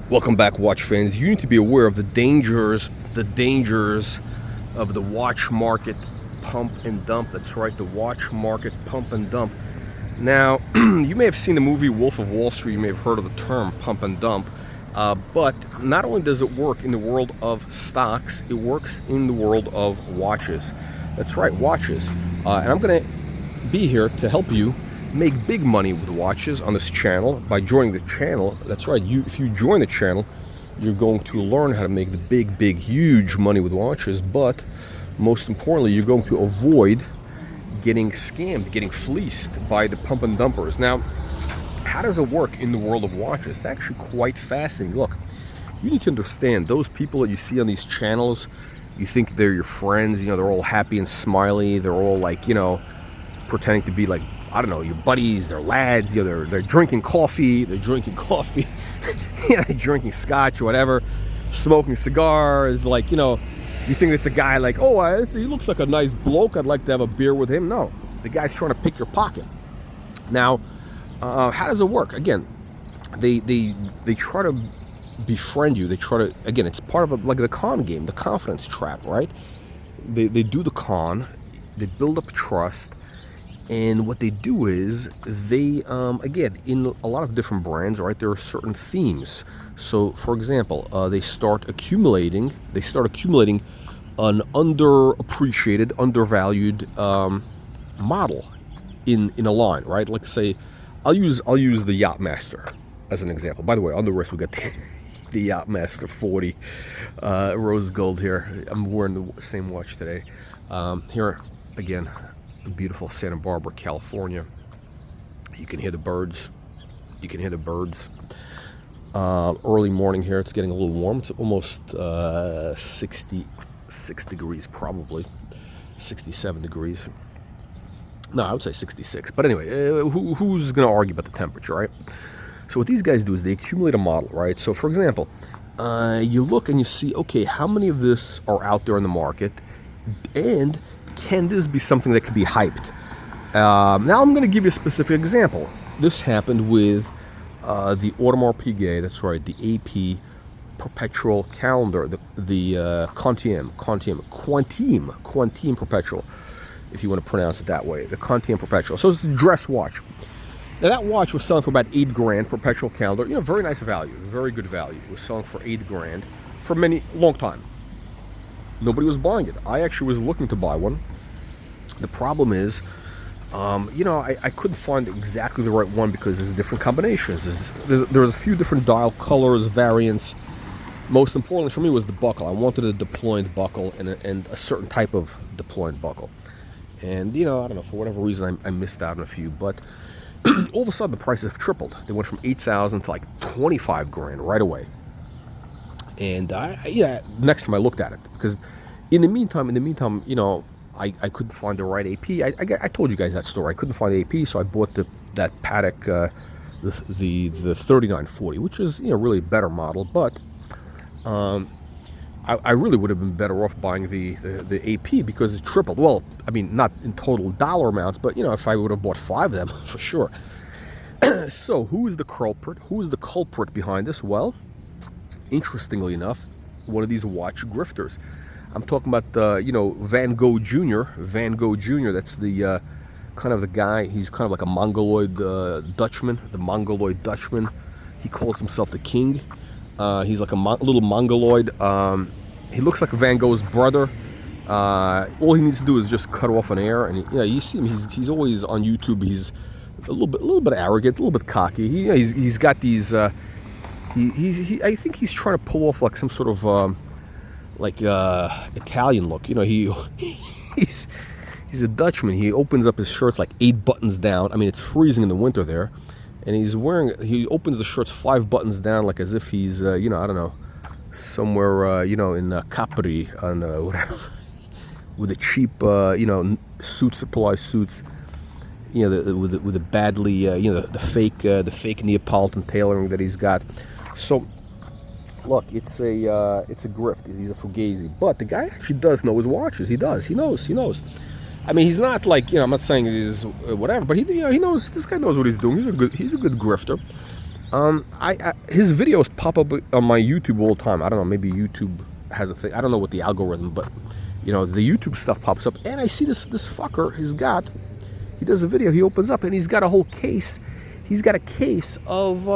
Welcome back, watch fans. You need to be aware of the dangers of the watch market pump and dump. That's right, the watch market pump and dump. Now, you may have seen the movie Wolf of Wall Street. You may have heard of the term pump and dump. But not only does it work in the world of stocks, it works in the world of watches. That's right, watches. And I'm going to be here to help you make big money with watches on this channel by joining the channel. That's right, if you join the channel, you're going to learn how to make the big, huge money with watches, but most importantly, you're going to avoid getting scammed, getting fleeced by the pump and dumpers. Now, how does it work in the world of watches? It's actually quite fascinating. Look, you need to understand those people that you see on these channels, you think they're your friends, they're all happy and smiley, they're all like, pretending to be like, I don't know, your buddies, they're lads, they're drinking coffee, they're drinking scotch or whatever, smoking cigars, like, you think it's a guy like, oh, he looks like a nice bloke, I'd like to have a beer with him. No, the guy's trying to pick your pocket. Now, how does it work? Again, they try to befriend you. They try to, again, it's part of like the con game, the confidence trap, right? They do the con, they build up trust. And what they do is they, again, in a lot of different brands, right, there are certain themes. So, for example, they start accumulating an underappreciated, undervalued model in a line, right? Like, say, I'll use the Yachtmaster as an example. By the way, on the wrist we got the Yachtmaster 40 rose gold here. I'm wearing the same watch today. Here again, beautiful Santa Barbara, California. You can hear the birds. Early morning here. It's getting a little warm. It's almost 66 degrees, probably 67 degrees. No, I would say 66. But anyway, who's going to argue about the temperature, right? So what these guys do is they accumulate a model, right? So for example, you look and you see, okay, how many of this are out there in the market, and can this be something that could be hyped? Now I'm going to give you a specific example. This happened with the Audemars Piguet. That's right, the AP Perpetual Calendar, the Quantième Perpetual, if you want to pronounce it that way, the Quantième Perpetual. So it's a dress watch. Now that watch was selling for about $8,000. Perpetual Calendar, very nice value, very good value. It was selling for $8,000 for long time. Nobody was buying it. I actually was looking to buy one. The problem is, I couldn't find exactly the right one because there's different combinations. There's a few different dial colors, variants. Most importantly for me was the buckle. I wanted a deployed buckle and a certain type of deployed buckle. And, I don't know, for whatever reason, I missed out on a few. But all of a sudden, the prices have tripled. They went from $8,000 to like $25,000 right away. And next time I looked at it, because in the meantime, I couldn't find the right AP. I told you guys that story. I couldn't find the AP, so I bought that Patek, the 3940, which is really a better model. But I really would have been better off buying the AP because it tripled. Well, I mean, not in total dollar amounts, but if I would have bought 5 of them for sure. So who is the culprit? Who is the culprit behind this? Well, interestingly enough, one of these watch grifters. I'm talking about Vango Jr. Vango Jr. That's the kind of the guy. He's kind of like a Mongoloid Dutchman, the Mongoloid Dutchman. He calls himself the king. He's like a little Mongoloid. He looks like Van Gogh's brother. All he needs to do is just cut off an ear, and you see him. He's always on YouTube. He's a little bit arrogant, a little bit cocky. He's got these. I think he's trying to pull off like some sort of Italian look. He's a Dutchman. He opens up his shirts like 8 buttons down. I mean, it's freezing in the winter there, and he opens the shirts 5 buttons down, like as if he's I don't know, somewhere in Capri on whatever, with a cheap supply suits. With the badly the fake Neapolitan tailoring that he's got. So look, it's a grift. He's a fugazi, but the guy actually does know his watches. He does. He knows. I mean, he's not like, I'm not saying he's whatever, but he knows. This guy knows what he's doing. He's a good grifter. His videos pop up on my YouTube all the time. I don't know, maybe YouTube has a thing. I don't know what the algorithm, but the YouTube stuff pops up, and I see this fucker. He does a video. He opens up, and he's got a whole case. He's got a case of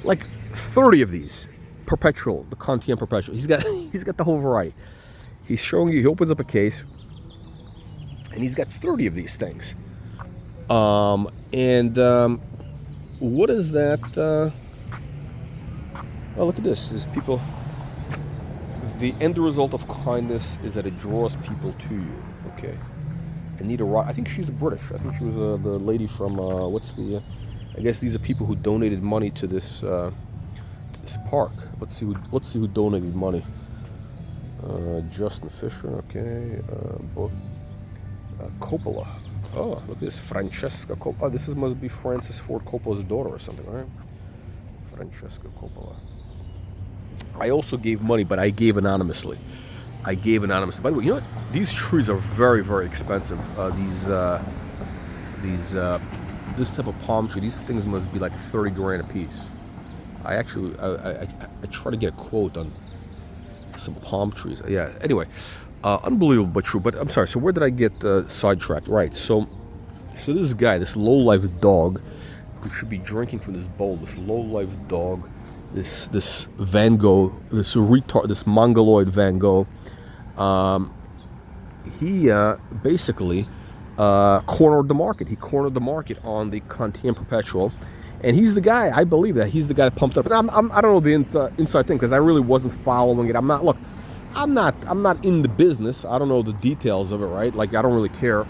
like 30 of these Perpetual, the Conan Perpetual. He's got the whole variety. He's showing you. He opens up a case, and he's got 30 of these things. What is that? Oh, look at this. There's people. The end result of kindness is that it draws people to you. Okay. Anita Rock. I think she's British. I think she was the lady from I guess these are people who donated money to this park. Let's see who donated money. Justin Fisher. Okay. Coppola. Oh, look at this. Francesca Coppola. Oh, this must be Francis Ford Coppola's daughter or something, right? Francesca Coppola. I also gave money, but I gave anonymously. By the way, you know what? These trees are very, very expensive. This type of palm tree, these things must be like 30 grand a piece. I try to get a quote on some palm trees. Yeah, anyway. Unbelievable but true. But I'm sorry, so where did I get sidetracked? Right, so this guy, this low-life dog, who should be drinking from this bowl, this low-life dog, this Vango, this mongoloid Vango, he basically cornered the market. He cornered the market on the Conan Perpetual, and he's the guy. I believe that he's the guy that pumped it up. And I don't know the inside thing because I really wasn't following it. I'm not in the business. I don't know the details of it, right? Like, I don't really care.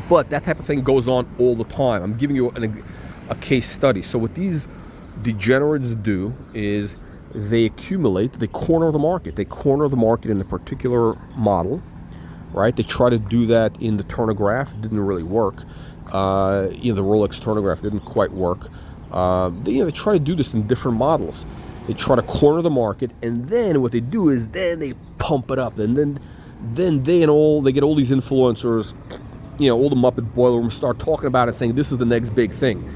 But that type of thing goes on all the time. I'm giving you a case study. So what these degenerates do is they corner the market. They corner the market in a particular model, right? They try to do that in the Turnograph. It didn't really work. The Rolex Turnograph didn't quite work. They try to do this in different models. They try to corner the market, and then what they do is then they pump it up, and then they get all these influencers, all the Muppet Boiler Room start talking about it, saying this is the next big thing.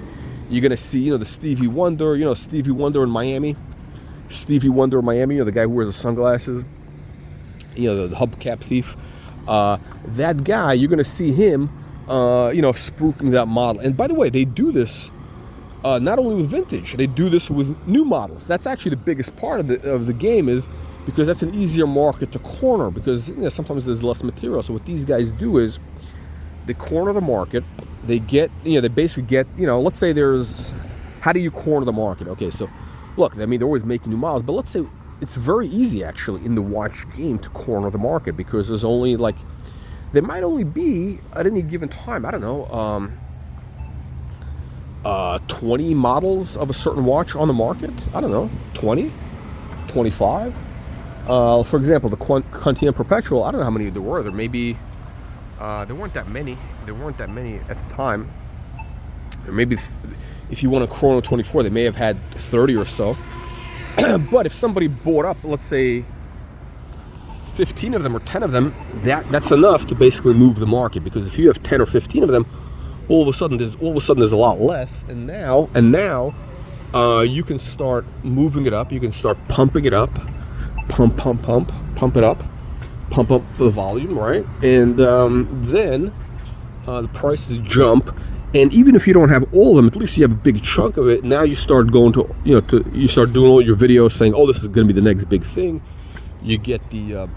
You're gonna see, the Stevie Wonder, Stevie Wonder in Miami, the guy who wears the sunglasses, the hubcap thief. That guy, you're gonna see him, spruiking that model. And by the way, they do this. Not only with vintage, they do this with new models. That's actually the biggest part of the game, is because that's an easier market to corner, because sometimes there's less material. So what these guys do is they corner the market. They basically get, let's say how do you corner the market? Okay, so look, they're always making new models, but let's say it's very easy actually in the watch game to corner the market, because there's only there might only be at any given time, I don't know, 20 models of a certain watch on the market. I don't know, 20, 25. For example, the Conan Perpetual, I don't know how many there were. There weren't that many. There weren't that many at the time. There maybe, if you want a Chrono 24, they may have had 30 or so. But if somebody bought up, let's say, 15 of them or 10 of them, that's enough to basically move the market. Because if you have 10 or 15 of them, all of a sudden there's a lot less, and now you can start moving it up. You can start pumping it up, pump it up, pump up the volume, right? And then the prices jump. And even if you don't have all of them, at least you have a big chunk of it. Now you start going to you start doing all your videos saying, "Oh, this is going to be the next big thing." You get the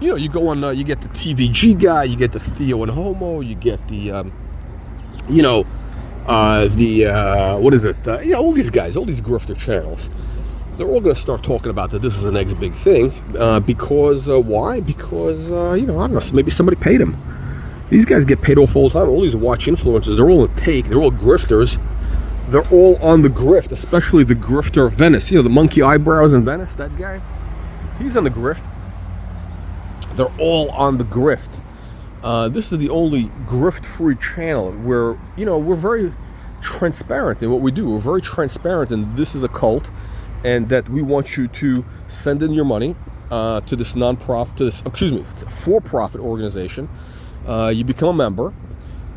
you go on. You get the TVG guy. You get the Theo and Homo. You get the what is it? All these guys, all these grifter channels, they're all going to start talking about that this is the next big thing. Because why? Because I don't know. Maybe somebody paid them. These guys get paid off all the time. All these watch influencers, they're all on take. They're all grifters. They're all on the grift, especially the grifter of Venice. The monkey eyebrows in Venice. That guy, he's on the grift. They're all on the grift. This is the only grift-free channel where, we're very transparent in what we do. We're very transparent, and this is a cult, and that we want you to send in your money to this for-profit organization. You become a member.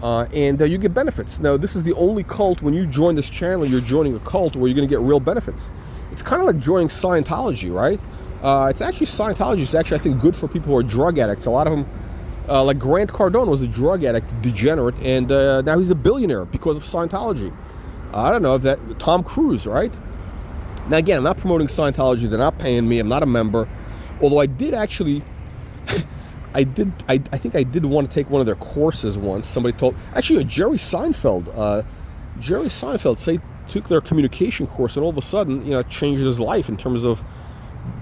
and you get benefits. Now, this is the only cult. When you join this channel, you're joining a cult where you're going to get real benefits. It's kind of like joining Scientology, right? It's actually, Scientology is actually, I think, good for people who are drug addicts. A lot of them, like Grant Cardone was a drug addict, degenerate, and now he's a billionaire because of Scientology. I don't know if that, Tom Cruise, right? Now, again, I'm not promoting Scientology. They're not paying me. I'm not a member. Although I did actually, I think I did want to take one of their courses once. Somebody told, actually, Jerry Seinfeld took their communication course, and all of a sudden, you know, it changed his life in terms of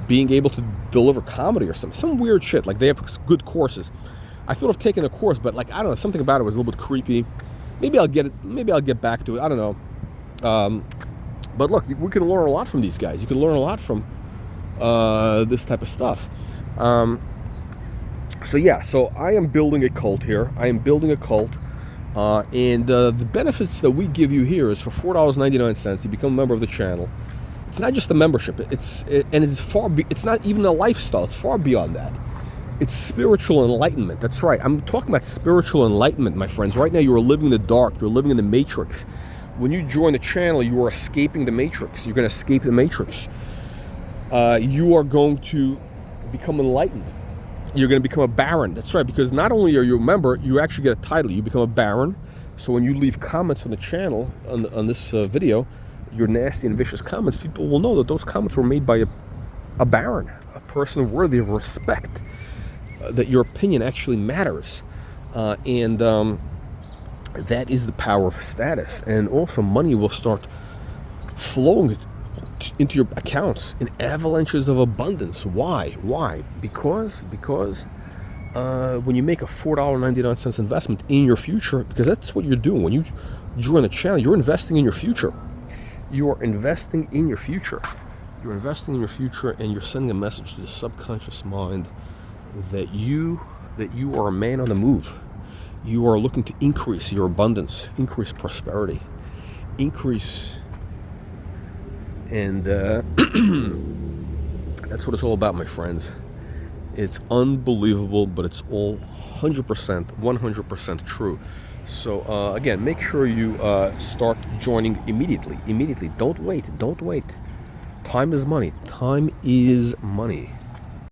being able to deliver comedy or something. Some weird shit. Like, they have good courses. I thought of taking a course, but like, I don't know, something about it was a little bit creepy. Maybe I'll get it. Maybe I'll get back to it. I don't know. But look, we can learn a lot from these guys. You can learn a lot from this type of stuff. So I am building a cult here. I am building a cult. And the benefits that we give you here is for $4.99, you become a member of the channel. It's not just a membership. It's not even a lifestyle. It's far beyond that. It's spiritual enlightenment. That's right. I'm talking about spiritual enlightenment, my friends. Right now, you are living in the dark. You're living in the matrix. When you join the channel, you are escaping the matrix. You're going to escape the matrix. You are going to become enlightened. You're going to become a baron. That's right, because not only are you a member, you actually get a title. You become a baron. So when you leave comments on the channel, on this video, your nasty and vicious comments, people will know that those comments were made by a baron, a person worthy of respect, that your opinion actually matters. That is the power of status. And also money will start flowing into your accounts in avalanches of abundance. Why? Because when you make a $4.99 investment in your future, because that's what you're doing. When you join the channel, you're investing in your future. You are investing in your future. You're investing in your future, and you're sending a message to the subconscious mind that you are a man on the move. You are looking to increase your abundance, increase prosperity, increase, and that's what it's all about, my friends. It's unbelievable, but it's all 100% true. So again, make sure you start joining immediately. Don't wait. Time is money.